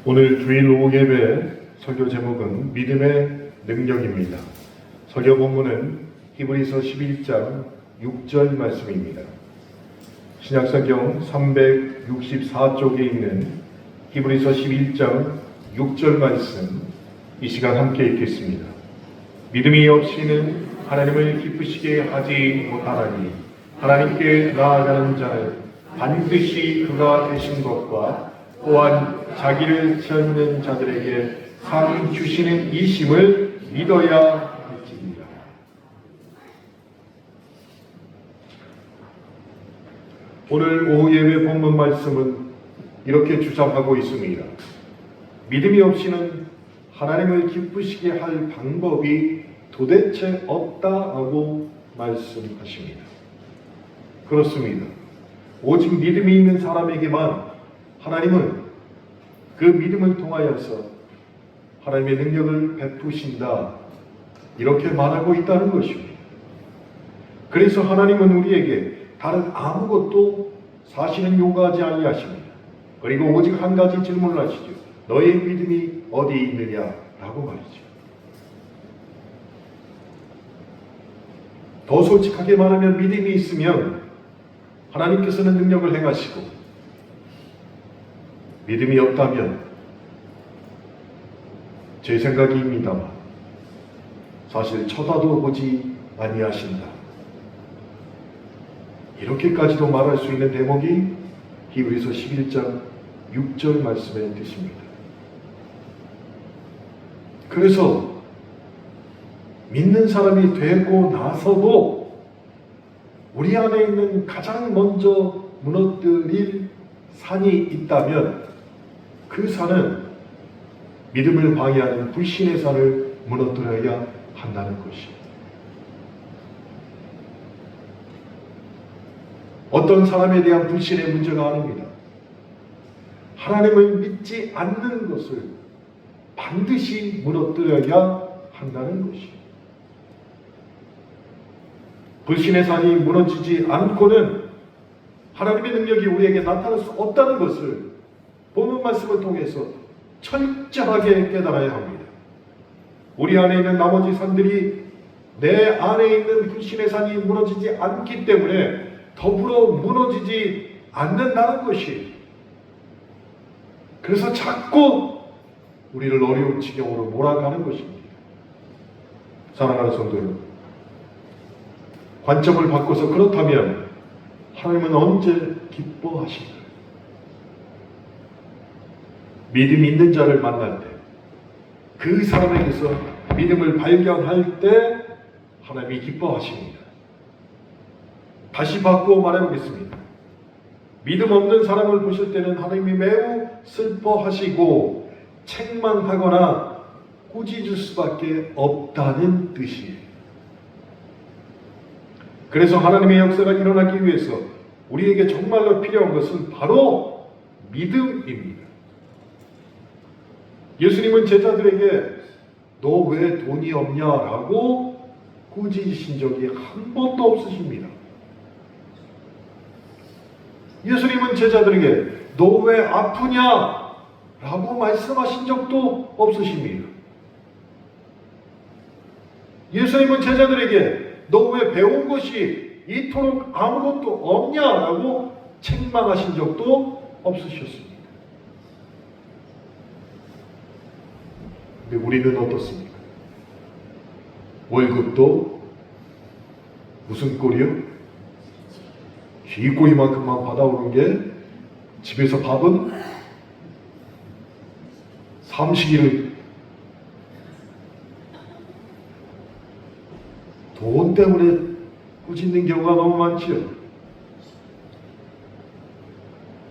오늘 주일 오후 예배 설교 제목은 믿음의 능력입니다. 설교 본문은 히브리서 11장 6절 말씀입니다. 신약성경 364쪽에 있는 히브리서 11장 6절 말씀, 이 시간 함께 읽겠습니다. 믿음이 없이는 하나님을 기쁘시게 하지 못하나니 하나님께 나아가는 자는 반드시 그가 되신 것과 또한 자기를 찾는 자들에게 상 주시는 이심을 믿어야 할지니라. 오늘 오후 예배 본문 말씀은 이렇게 주장하고 있습니다. 믿음이 없이는 하나님을 기쁘시게 할 방법이 도대체 없다라고 말씀하십니다. 그렇습니다. 오직 믿음이 있는 사람에게만 하나님은 그 믿음을 통하여서 하나님의 능력을 베푸신다, 이렇게 말하고 있다는 것입니다. 그래서 하나님은 우리에게 다른 아무것도 사실은 요구하지 아니하십니다. 그리고 오직 한 가지 질문을 하시죠. 너의 믿음이 어디 있느냐? 라고 말이죠. 더 솔직하게 말하면 믿음이 있으면 하나님께서는 능력을 행하시고, 믿음이 없다면 제 생각입니다만 사실 쳐다도 보지 아니하신다, 이렇게까지도 말할 수 있는 대목이 히브리서 11장 6절 말씀의 뜻입니다. 그래서 믿는 사람이 되고 나서도 우리 안에 있는 가장 먼저 무너뜨릴 산이 있다면 그 산은 믿음을 방해하는 불신의 산을 무너뜨려야 한다는 것입니다. 어떤 사람에 대한 불신의 문제가 아닙니다. 하나님을 믿지 않는 것을 반드시 무너뜨려야 한다는 것입니다. 불신의 산이 무너지지 않고는 하나님의 능력이 우리에게 나타날 수 없다는 것을 본문 말씀을 통해서 철저하게 깨달아야 합니다. 우리 안에 있는 나머지 산들이 내 안에 있는 불신의 산이 무너지지 않기 때문에 더불어 무너지지 않는다는 것이, 그래서 자꾸 우리를 어려운 지경으로 몰아가는 것입니다. 사랑하는 성도 여러분, 관점을 바꿔서 그렇다면 하나님은 언제 기뻐하실까요? 믿음 있는 자를 만날 때, 그 사람에게서 믿음을 발견할 때 하나님이 기뻐하십니다. 다시 바꾸어 말해보겠습니다. 믿음 없는 사람을 보실 때는 하나님이 매우 슬퍼하시고 책망하거나 꾸짖을 수밖에 없다는 뜻이에요. 그래서 하나님의 역사가 일어나기 위해서 우리에게 정말로 필요한 것은 바로 믿음입니다. 예수님은 제자들에게 너 왜 돈이 없냐라고 꾸짖으신 적이 한 번도 없으십니다. 예수님은 제자들에게 너 왜 아프냐라고 말씀하신 적도 없으십니다. 예수님은 제자들에게 너 왜 배운 것이 이토록 아무것도 없냐라고 책망하신 적도 없으셨습니다. 근데 우리는 어떻습니까? 월급도 무슨 꼴이요? 쥐꼬리만큼만 받아오는 게 집에서 밥은 삼식이를 돈 때문에 꾸짖는 경우가 너무 많지요.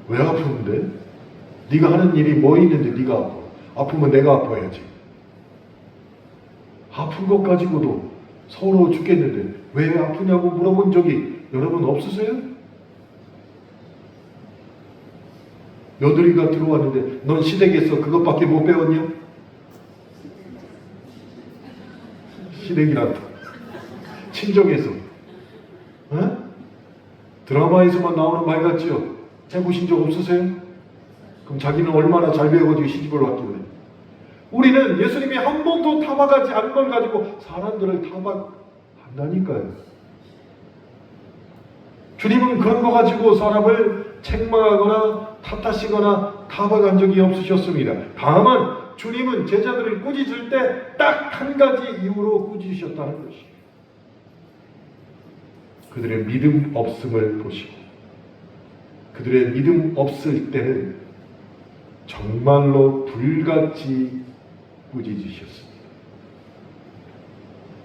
왜 아프는데? 네가 하는 일이 뭐 있는데 네가 아파? 아프면 내가 아파야지. 아픈 것 가지고도 서러워 죽겠는데 왜 아프냐고 물어본 적이 여러분 없으세요? 며느리가 들어왔는데 넌 시댁에서 그것밖에 못 배웠냐? 시댁이란다. 친정에서. 드라마에서만 나오는 말 같지요? 해보신 적 없으세요? 그럼 자기는 얼마나 잘 배워가지고 시집을 왔길래. 우리는 예수님이 한 번도 타박하지 않은 걸 가지고 사람들을 타박한다니까요. 주님은 그런 거 가지고 사람을 책망하거나 탓하시거나 타박한 적이 없으셨습니다. 다만 주님은 제자들을 꾸짖을 때 딱 한 가지 이유로 꾸짖으셨다는 것이에요. 그들의 믿음 없음을 보시고, 그들의 믿음 없을 때는 정말로 불같이 꾸짖으셨습니다.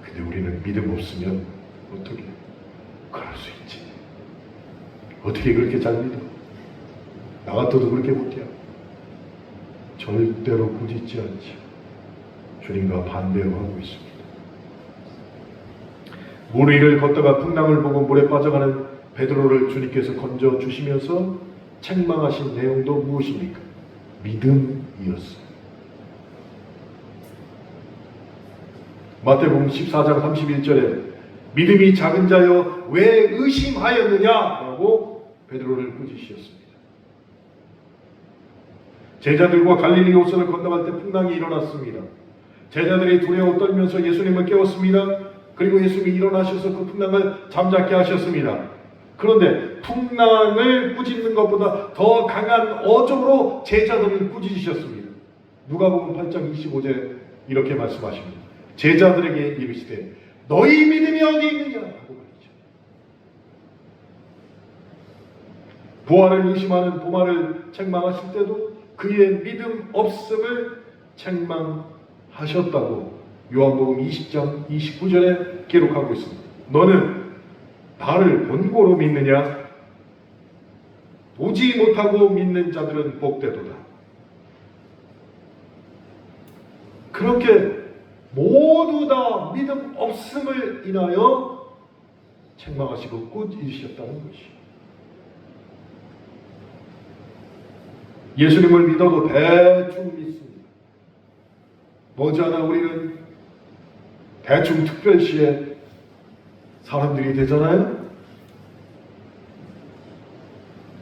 근데 우리는 믿음 없으면 어떻게 그럴 수 있지? 어떻게 그렇게 잘 믿어? 나 같아도 그렇게 못해요. 절대로 꾸짖지 않지. 주님과 반대로 하고 있습니다. 물 위를 걷다가 풍랑을 보고 물에 빠져가는 베드로를 주님께서 건져 주시면서 책망하신 내용도 무엇입니까? 믿음이었어요. 마태복음 14장 31절에 믿음이 작은 자여 왜 의심하였느냐라고 베드로를 꾸짖으셨습니다. 제자들과 갈릴리 호수를 건너갈 때 풍랑이 일어났습니다. 제자들이 두려워 떨면서 예수님을 깨웠습니다. 그리고 예수님이 일어나셔서 그 풍랑을 잠잠케 하셨습니다. 그런데 풍랑을 꾸짖는 것보다 더 강한 어조로 제자들을 꾸짖으셨습니다. 누가복음 8장 25절 이렇게 말씀하십니다. 제자들에게 이르시되 너희 믿음이 어디 있느냐 하고 말이죠. 부활을 의심하는 도마를 책망하실 때도 그의 믿음 없음을 책망하셨다고 요한복음 20장 29절에 기록하고 있습니다. 너는 나를 본고로 믿느냐? 보지 못하고 믿는 자들은 복되도다. 그렇게 모두 다 믿음 없음을 인하여 책망하시고 꾸짖으셨다는 것이에요. 예수님을 믿어도 대충 믿습니다. 머지않아 우리는 대충 특별시에 사람들이 되잖아요.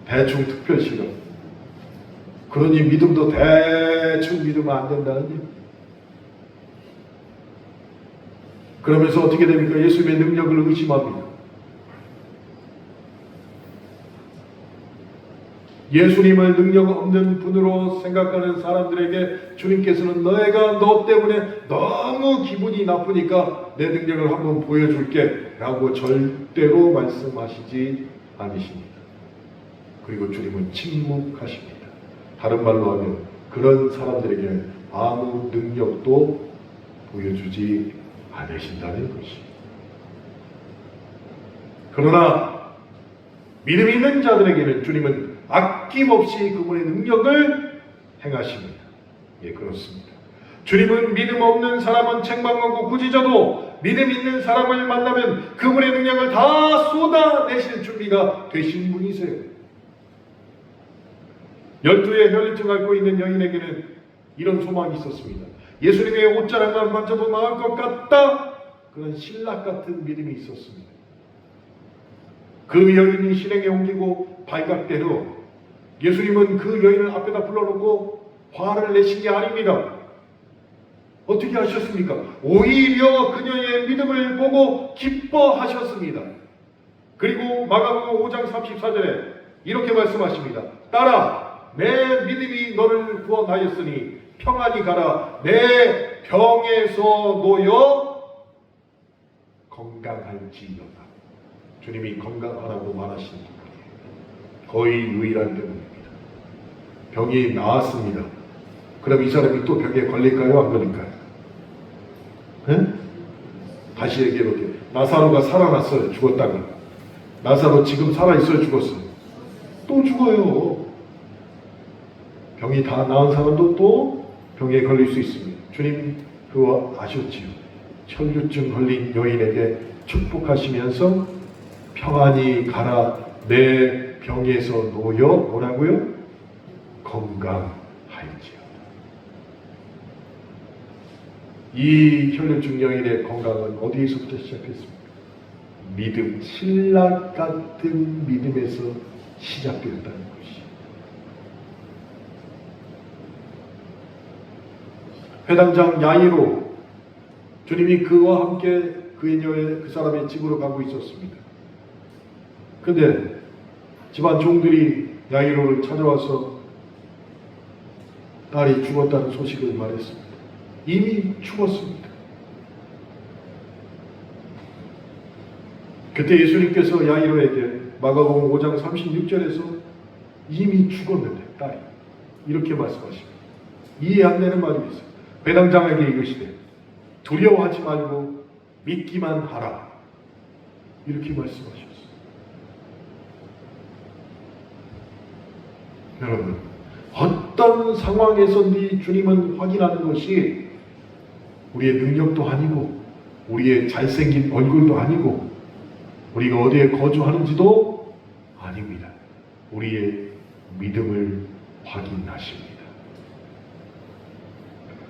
대충 특별시가. 그러니 믿음도 대충 믿으면 안 된다는 얘기. 그러면서 어떻게 됩니까? 예수님의 능력을 의심합니다. 예수님을 능력 없는 분으로 생각하는 사람들에게 주님께서는 너희가 너 때문에 너무 기분이 나쁘니까 내 능력을 한번 보여줄게 라고 절대로 말씀하시지 않으십니다. 그리고 주님은 침묵하십니다. 다른 말로 하면 그런 사람들에게 아무 능력도 보여주지 않으신다는 것입니다. 그러나 믿음 있는 자들에게는 주님은 아낌없이 그분의 능력을 행하십니다. 예, 그렇습니다. 주님은 믿음 없는 사람은 책망하고 꾸짖어도 믿음 있는 사람을 만나면 그분의 능력을 다 쏟아내실 준비가 되신 분이세요. 12의 혈류증을 앓고 있는 여인에게는 이런 소망이 있었습니다. 예수님의 옷자락만 만져도 나을 것 같다. 그런 신락 같은 믿음이 있었습니다. 그 여인이 실행에 옮기고 발각대로 예수님은 그 여인을 앞에다 불러놓고 화를 내신 게 아닙니다. 어떻게 하셨습니까? 오히려 그녀의 믿음을 보고 기뻐하셨습니다. 그리고 마가복음 5장 34절에 이렇게 말씀하십니다. 딸아, 내 믿음이 너를 구원하였으니 평안히 가라. 내 병에서 놓여 건강할지어다. 주님이 건강하라고 말하신 분이에요. 거의 유일한 경우입니다. 병이 나았습니다. 그럼 이 사람이 또 병에 걸릴까요? 안 걸릴까요? 네? 다시 얘기해볼게요. 나사로가 살아났어요. 죽었다가. 나사로 지금 살아있어요? 죽었어요? 또 죽어요. 병이 다 나은 사람도 또 병에 걸릴 수 있습니다. 주님 그거 아셨지요? 혈류증 걸린 여인에게 축복하시면서 평안히 가라. 내 병에서 놓여 뭐라고요? 건강할지어다. 이 혈류증 여인의 건강은 어디에서부터 시작했습니까? 믿음, 신락 같은 믿음에서 시작되었다는 것이. 회당장 야이로, 주님이 그와 함께 그 사람의 집으로 가고 있었습니다. 근데 집안 종들이 야이로를 찾아와서 딸이 죽었다는 소식을 말했습니다. 이미 죽었습니다. 그때 예수님께서 야이로에게 마가복음 5장 36절에서 이미 죽었는데 딸이 이렇게 말씀하십니다. 이해 안 되는 말이 있어요. 회당장에게 이르시되 두려워하지 말고 믿기만 하라. 이렇게 말씀하셨어요. 여러분, 어떤 상황에서든지 주님은 확인하는 것이 우리의 능력도 아니고 우리의 잘생긴 얼굴도 아니고 우리가 어디에 거주하는지도 아닙니다. 우리의 믿음을 확인하십니다.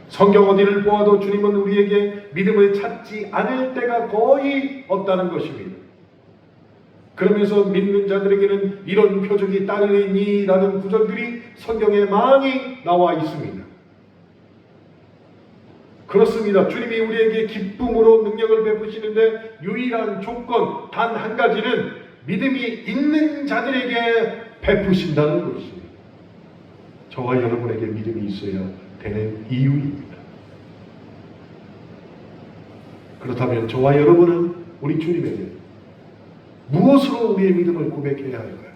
성경 어디를 보아도 주님은 우리에게 믿음을 찾지 않을 때가 거의 없다는 것입니다. 그러면서 믿는 자들에게는 이런 표적이 따르니 라는 구절들이 성경에 많이 나와 있습니다. 그렇습니다. 주님이 우리에게 기쁨으로 능력을 베푸시는데 유일한 조건 단 한 가지는 믿음이 있는 자들에게 베푸신다는 것입니다. 저와 여러분에게 믿음이 있어야 되는 이유입니다. 그렇다면 저와 여러분은 우리 주님에게 무엇으로 우리의 믿음을 고백해야 할까요?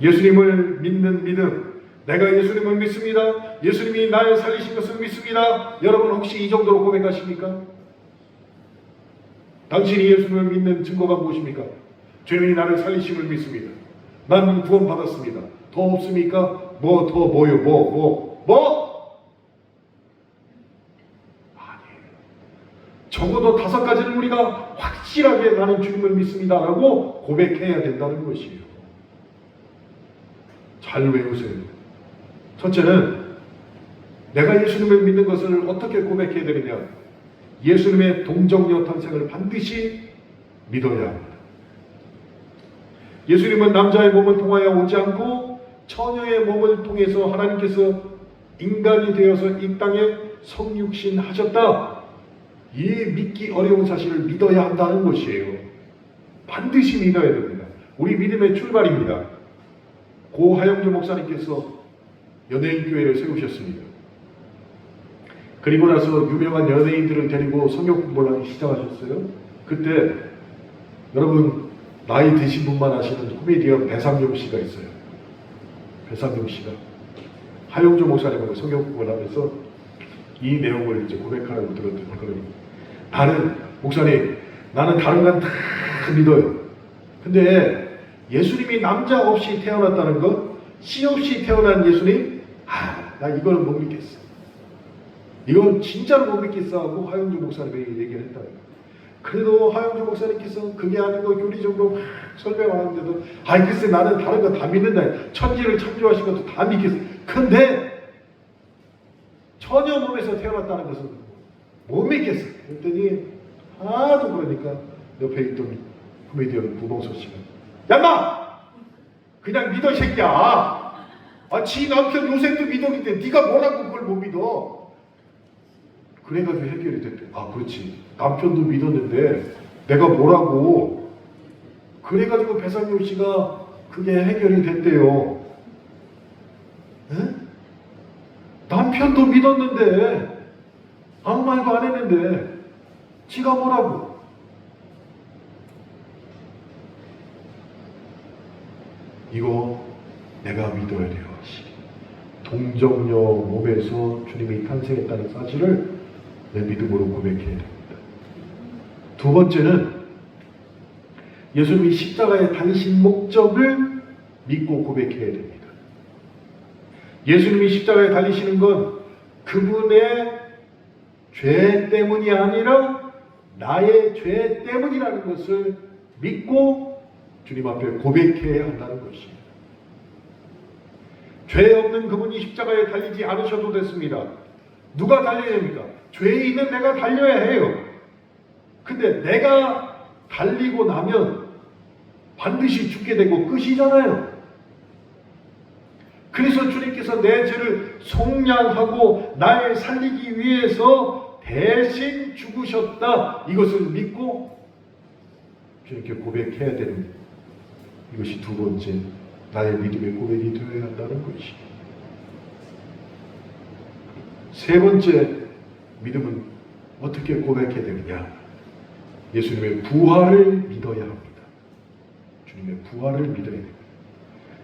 예수님을 믿는 믿음, 내가 예수님을 믿습니다. 예수님이 나를 살리신 것을 믿습니다. 여러분 혹시 이 정도로 고백하십니까? 당신이 예수님을 믿는 증거가 무엇입니까? 주님이 나를 살리심을 믿습니다. 나는 구원 받았습니다. 더 없습니까? 뭐요? 아니에요. 적어도 5가지는 우리가 확실하게 나는 주님을 믿습니다라고 고백해야 된다는 것이에요. 잘 외우세요. 첫째는 내가 예수님을 믿는 것을 어떻게 고백해야 되느냐? 예수님의 동정녀 탄생을 반드시 믿어야 합니다. 예수님은 남자의 몸을 통하여 오지 않고 처녀의 몸을 통해서 하나님께서 인간이 되어서 이 땅에 성육신 하셨다. 이 믿기 어려운 사실을 믿어야 한다는 것이에요. 반드시 믿어야 됩니다. 우리 믿음의 출발입니다. 고 하영주 목사님께서 연예인 교회를 세우셨습니다. 그리고 나서 유명한 연예인들을 데리고 성경 공부를 하기 시작하셨어요. 그때 여러분 나이 드신 분만 아시는 코미디언 배상용 씨가 있어요. 배상용 씨가 하영주 목사님하고 성경 공부를 하면서 이 내용을 이제 고백하라고 들었더니 나는 목사님 나는 다른 건 다 믿어요. 근데 예수님이 남자 없이 태어났다는 것, 씨 없이 태어난 예수님, 나 이걸 못 믿겠어. 이건 진짜로 못 믿겠어 하고 하영주 목사님에게 얘기를 했다. 그래도 하영주 목사님께서 그게 아니고 교리적으로 설명하는데도 글쎄 나는 다른 거 다 믿는다. 천지를 창조하신 것도 다 믿겠어. 근데 처녀 몸에서 태어났다는 것은 못 믿겠어. 그랬더니 하도 그러니까 옆에 있던 코미디언 구봉서 씨가 야마! 그냥 믿어 이 새끼야. 지 남편 요셉도 믿었는데 네가 뭐라고 그걸 못 믿어. 그래가지고 해결이 됐대. 그렇지. 남편도 믿었는데 내가 뭐라고. 그래가지고 배상용 씨가 그게 해결이 됐대요. 에? 남편도 믿었는데 아무 말도 안 했는데 지가 뭐라고. 이거 내가 믿어야 돼요. 동정녀 몸에서 주님이 탄생했다는 사실을 내 믿음으로 고백해야 됩니다. 두 번째는 예수님이 십자가에 달리신 목적을 믿고 고백해야 됩니다. 예수님이 십자가에 달리시는 건 그분의 죄 때문이 아니라 나의 죄 때문이라는 것을 믿고 주님 앞에 고백해야 한다는 것입니다. 죄 없는 그분이 십자가에 달리지 않으셔도 됐습니다. 누가 달려야 됩니까? 죄 있는 내가 달려야 해요. 근데 내가 달리고 나면 반드시 죽게 되고 끝이잖아요. 그래서 주님께서 내 죄를 속량하고 날 살리기 위해서 대신 죽으셨다. 이것을 믿고 주님께 고백해야 되는, 이것이 두 번째 나의 믿음의 고백이 되어야 한다는 것이. 세 번째 믿음은 어떻게 고백해야 되느냐? 예수님의 부활을 믿어야 합니다. 주님의 부활을 믿어야 됩니다.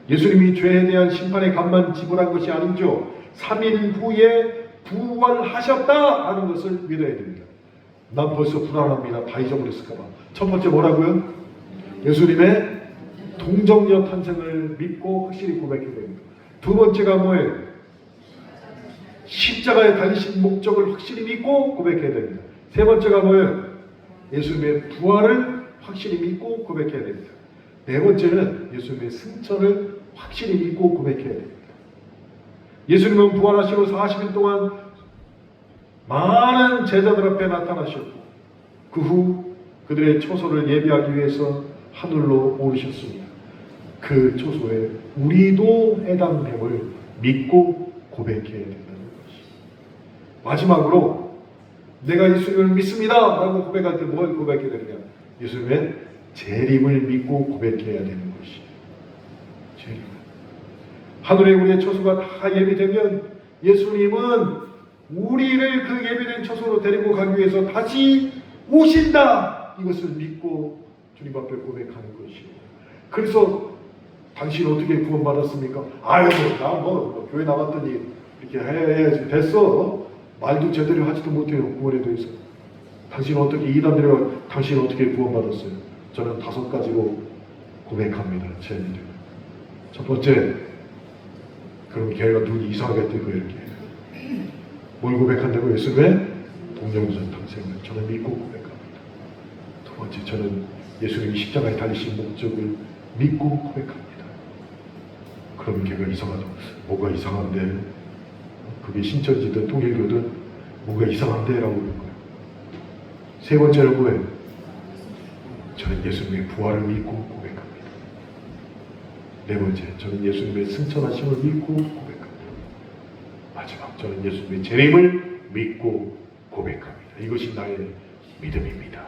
예수님이 죄에 대한 심판의 값만 지불한 것이 아니죠. 3일 후에 부활하셨다 하는 것을 믿어야 됩니다. 난 벌써 불안합니다. 다 잊어버렸을까 봐. 첫 번째 뭐라고요? 예수님의 동정녀 탄생을 믿고 확실히 고백해야 됩니다. 두 번째가 뭐예요? 십자가에 달리신 목적을 확실히 믿고 고백해야 됩니다. 세 번째가 뭐예요? 예수님의 부활을 확실히 믿고 고백해야 됩니다. 네 번째는 예수님의 승천을 확실히 믿고 고백해야 됩니다. 예수님은 부활하시고 40일 동안 많은 제자들 앞에 나타나셨고 그 후 그들의 초소를 예비하기 위해서 하늘로 오르셨습니다. 그 초소에 우리도 해당됨을 믿고 고백해야 된다는 것입니다. 마지막으로 내가 예수님을 믿습니다 라고 고백할 때 뭘 고백해야 되느냐? 예수님의 재림을 믿고 고백해야 되는 것이에요. 재림. 하늘에 우리의 처소가 다 예비되면 예수님은 우리를 그 예비된 처소로 데리고 가기 위해서 다시 오신다. 이것을 믿고 주님 앞에 고백하는 것이에요. 그래서 당신 어떻게 구원받았습니까? 아유, 나 교회 나갔더니 이렇게 해야지 됐어. 말도 제대로 하지도 못해요. 구원에 대해서. 당신 어떻게 이단들이 당신 어떻게 구원받았어요? 저는 5가지로 고백합니다. 제 믿음. 첫 번째, 그럼 걔가 눈이 이상하게 뜨고 이렇게 뭘 고백한다고? 예수님의 동정선 탄생을 저는 믿고 고백합니다. 두 번째, 저는 예수님이 십자가에 달리신 목적을 믿고 고백합니다. 그럼 걔가 이상하죠. 뭐가 이상한데? 그게 신천지든 통일교든 뭐가 이상한데? 라고 그러는 거예요. 세 번째는 뭐예요? 저는 예수님의 부활을 믿고 고백합니다. 네 번째, 저는 예수님의 승천하심을 믿고 고백합니다. 마지막, 저는 예수님의 재림을 믿고 고백합니다. 이것이 나의 믿음입니다.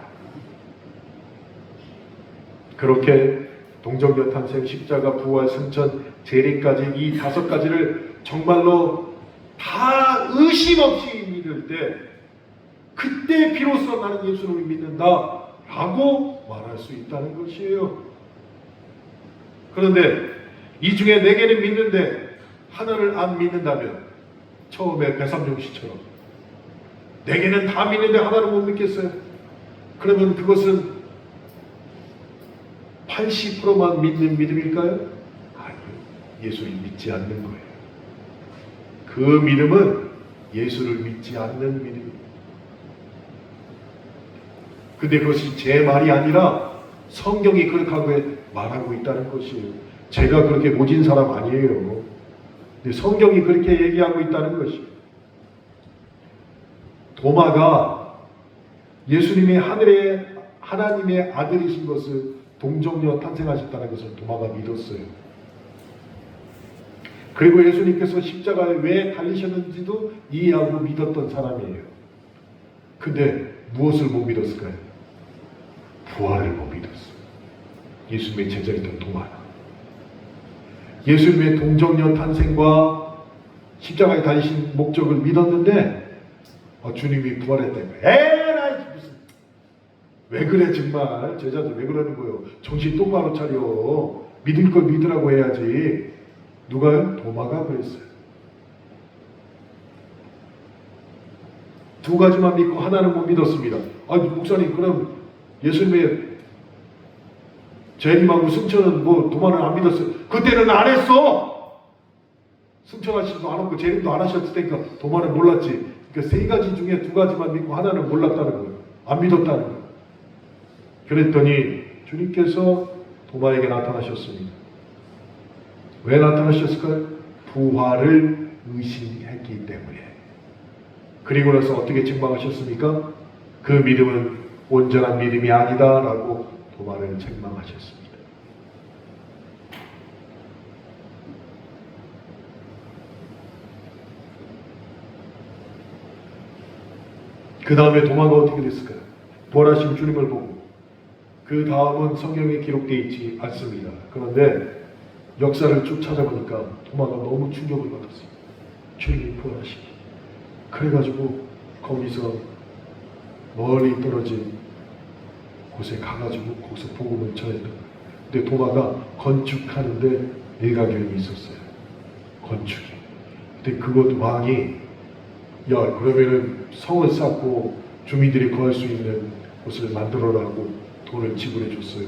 그렇게 동정녀 탄생, 십자가, 부활, 승천, 재림까지 이 5가지를 정말로 다 의심 없이 믿을 때 그때 비로소 나는 예수님을 믿는다 라고 말할 수 있다는 것이에요. 그런데 이 중에 4개는 믿는데 하나를 안 믿는다면 처음에 배삼종 씨처럼 4개는 다 믿는데 하나를 못 믿겠어요? 그러면 그것은 80%만 믿는 믿음일까요? 아니요. 예수를 믿지 않는 거예요. 그 믿음은 예수를 믿지 않는 믿음입니다. 근데 그것이 제 말이 아니라 성경이 그렇게 말하고 있다는 것이에요. 제가 그렇게 모진 사람 아니에요. 근데 성경이 그렇게 얘기하고 있다는 것이에요. 도마가 예수님이 하늘의 하나님의 아들이신 것을 동정녀 탄생하셨다는 것을 도마가 믿었어요. 그리고 예수님께서 십자가에 왜 달리셨는지도 이해하고 믿었던 사람이에요. 근데 무엇을 못 믿었을까요? 부활을 못 믿었어요. 예수님의 제자였던 도마가. 예수님의 동정녀 탄생과 십자가에 달리신 목적을 믿었는데 주님이 부활했다는 거예요. 에라이 무슨 왜 그래 정말 제자들 왜 그러는 거예요? 정신 똑바로 차려. 믿을 걸 믿으라고 해야지. 누가요? 도마가 그랬어요. 2가지만 믿고 하나는 못 믿었습니다. 목사님 그럼 예수님의 재림하고 승천은 도마는 안 믿었어요. 그때는 안 했어. 승천하시지도 않았고 재림도 안 하셨을 테니까 도마는 몰랐지. 그러니까 3가지 중에 2가지만 믿고 하나는 몰랐다는 거예요. 안 믿었다는 거예요. 그랬더니 주님께서 도마에게 나타나셨습니다. 왜 나타나셨을까요? 부활을 의심했기 때문에. 그리고 나서 어떻게 책망하셨습니까? 그 믿음은 온전한 믿음이 아니다 라고 도마를 책망하셨습니다. 그 다음에 도마가 어떻게 됐을까요? 부활하신 주님을 보고 그 다음은 성경에 기록되어 있지 않습니다. 그런데 역사를 쭉 찾아보니까 도마가 너무 충격을 받았어요. 주님이 부활하시기. 그래가지고 거기서 멀리 떨어진 곳에 가가지고 거기서 복음을 전했던 거예요. 근데 도마가 건축하는데 일가견이 있었어요. 건축이. 근데 그것 왕이 야 그러면은 성을 쌓고 주민들이 거할 수 있는 곳을 만들어라고 돈을 지불해 줬어요.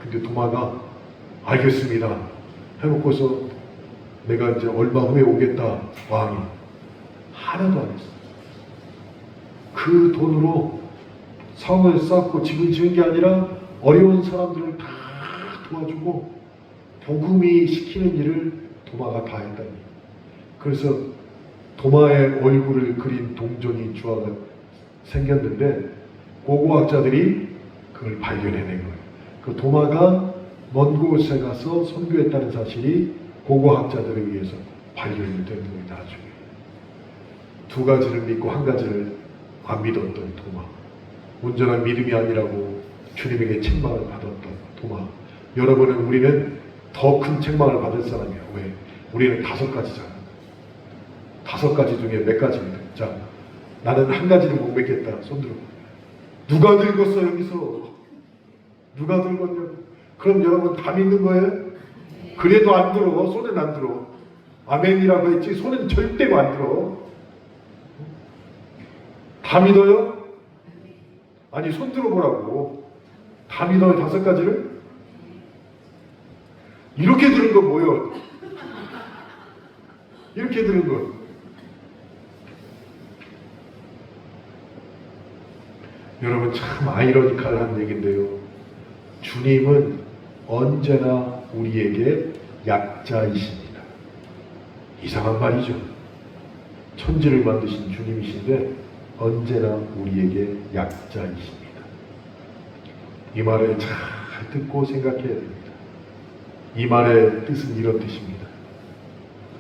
근데 도마가 알겠습니다 해놓고서 내가 이제 얼마 후에 오겠다. 왕이 하나도 안 했어요. 그 돈으로 성을 쌓고 집을 지은 게 아니라 어려운 사람들을 다 도와주고 복음이 시키는 일을 도마가 다 했다니. 그래서 도마의 얼굴을 그린 동전이 주화가 생겼는데 고고학자들이 그걸 발견해낸 거예요. 그 도마가 먼 곳에 가서 선교했다는 사실이 고고학자들에 의해서 발견이 된 거예요. 나중에 두 가지를 믿고 한 가지를 안 믿었던 도마, 온전한 믿음이 아니라고 주님에게 책망을 받았던 도마. 여러분은 우리는 더 큰 책망을 받을 사람이야. 왜? 우리는 5가지잖아. 5가지 중에 몇 가지입니다. 자, 나는 한 가지는 못 믿겠다. 손들어. 누가 늙었어 여기서? 누가 늙었냐고. 그럼 여러분 다 믿는 거예요? 그래도 안 들어. 손은 안 들어. 아멘이라고 했지 손은 절대로 안 들어. 다 믿어요? 아니 손 들어보라고. 다 믿어요 5가지를? 이렇게 들은 건 뭐예요? 이렇게 들은 건 여러분 참 아이러니컬한 얘기인데요. 주님은 언제나 우리에게 약자이십니다. 이상한 말이죠. 천지를 만드신 주님이신데 언제나 우리에게 약자이십니다. 이 말을 잘 듣고 생각해야 됩니다. 이 말의 뜻은 이런 뜻입니다.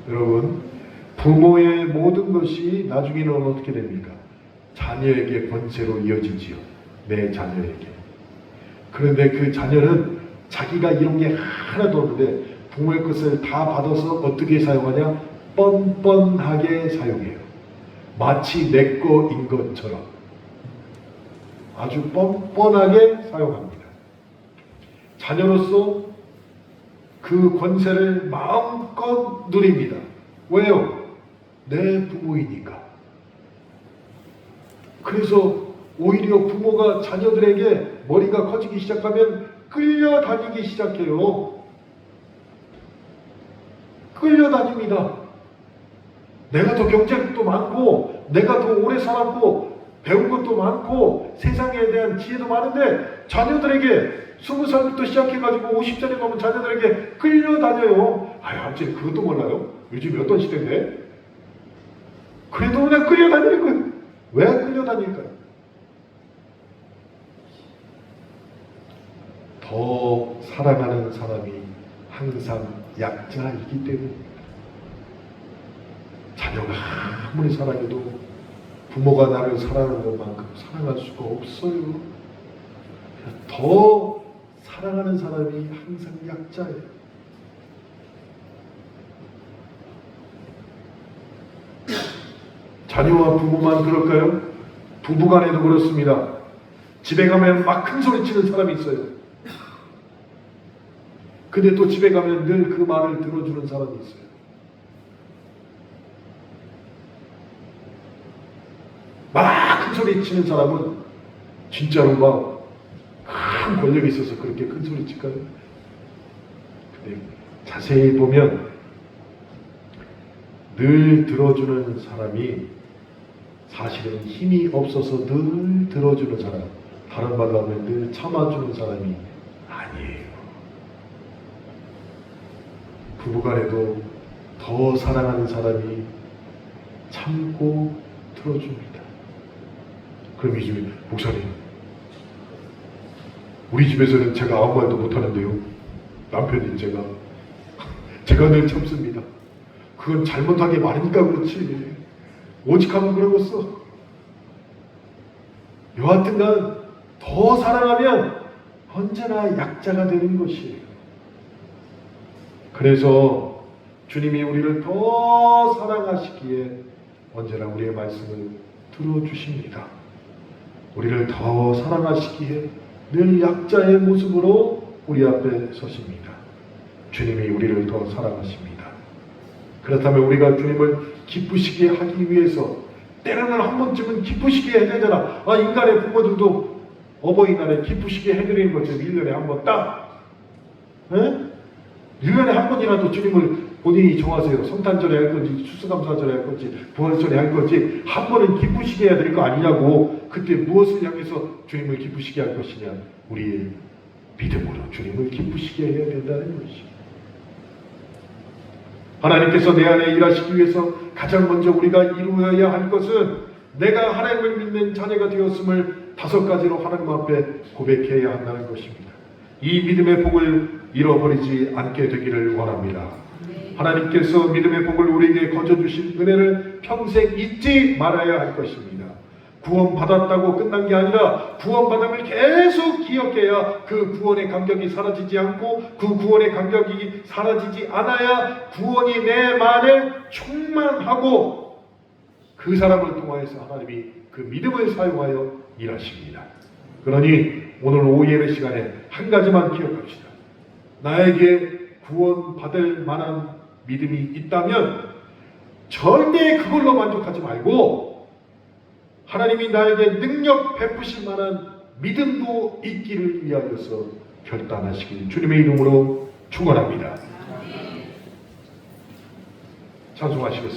여러분, 부모의 모든 것이 나중에는 어떻게 됩니까? 자녀에게 번세로 이어지지요. 내 자녀에게. 그런데 그 자녀는 자기가 이런 게 하나도 없는데 부모의 것을 다 받아서 어떻게 사용하냐? 뻔뻔하게 사용해요. 마치 내 거인 것처럼 아주 뻔뻔하게 사용합니다. 자녀로서 그 권세를 마음껏 누립니다. 왜요? 내 부모이니까. 그래서 오히려 부모가 자녀들에게 머리가 커지기 시작하면 끌려다니기 시작해요. 끌려다닙니다. 내가 더 경제력도 많고 내가 더 오래 살았고 배운 것도 많고 세상에 대한 지혜도 많은데 자녀들에게 20살부터 시작해가지고 50살이 넘은 자녀들에게 끌려다녀요. 아무튼 그것도 몰라요. 요즘에 어떤 시대인데? 그래도 그냥 끌려다니는 거예요. 왜 끌려다닐까요? 더 사랑하는 사람이 항상 약자이기 때문입니다. 자녀가 아무리 사랑해도 부모가 나를 사랑하는 것만큼 사랑할 수가 없어요. 더 사랑하는 사람이 항상 약자예요. 자녀와 부모만 그럴까요? 부부간에도 그렇습니다. 집에 가면 막 큰 소리 치는 사람이 있어요. 근데 또 집에 가면 늘 그 말을 들어주는 사람이 있어요. 막 큰 소리 치는 사람은 진짜로 막 큰 권력이 있어서 그렇게 큰 소리 칠까요? 근데 자세히 보면 늘 들어주는 사람이 사실은 힘이 없어서 늘 들어주는 사람, 다른 말로 하면 늘 참아주는 사람이 아니에요. 부부간에도 더 사랑하는 사람이 참고 들어줍니다. 그럼 이 집에 목사님, 우리 집에서는 제가 아무 말도 못하는데요. 남편인 제가 늘 참습니다. 그건 잘못한 게 많으니까 그렇지. 오직하면 그러겠어. 여하튼간 더 사랑하면 언제나 약자가 되는 것이에요. 그래서 주님이 우리를 더 사랑하시기에 언제나 우리의 말씀을 들어주십니다. 우리를 더 사랑하시기에 늘 약자의 모습으로 우리 앞에 서십니다. 주님이 우리를 더 사랑하십니다. 그렇다면 우리가 주님을 기쁘시게 하기 위해서 때로는 한 번쯤은 기쁘시게 해야 되잖아. 인간의 부모들도 어버이날에 기쁘시게 해드리는 것처럼 1년에 한 번 딱. 1년에 한 번이라도 주님을 본인이 정하세요. 성탄절에 할 건지, 추수감사절에 할 건지, 부활절에 할 건지 한 번은 기쁘시게 해야 될 거 아니냐고. 그때 무엇을 향해서 주님을 기쁘시게 할 것이냐? 우리의 믿음으로 주님을 기쁘시게 해야 된다는 것이죠. 하나님께서 내 안에 일하시기 위해서 가장 먼저 우리가 이루어야 할 것은 내가 하나님을 믿는 자녀가 되었음을 5가지로 하나님 앞에 고백해야 한다는 것입니다. 이 믿음의 복을 잃어버리지 않게 되기를 원합니다. 하나님께서 믿음의 복을 우리에게 거저주신 은혜를 평생 잊지 말아야 할 것입니다. 구원받았다고 끝난 게 아니라 구원받음을 계속 기억해야 그 구원의 감격이 사라지지 않고 그 구원의 감격이 사라지지 않아야 구원이 내 마음에 충만하고 그 사람을 통하여서 하나님이 그 믿음을 사용하여 일하십니다. 그러니 오늘 오후 예배 시간에 한 가지만 기억합시다. 나에게 구원받을 만한 믿음이 있다면 절대 그걸로 만족하지 말고 하나님이 나에게 능력 베푸실 만한 믿음도 있기를 위하여서 결단하시길 주님의 이름으로 축원합니다. 찬송하시겠습니다.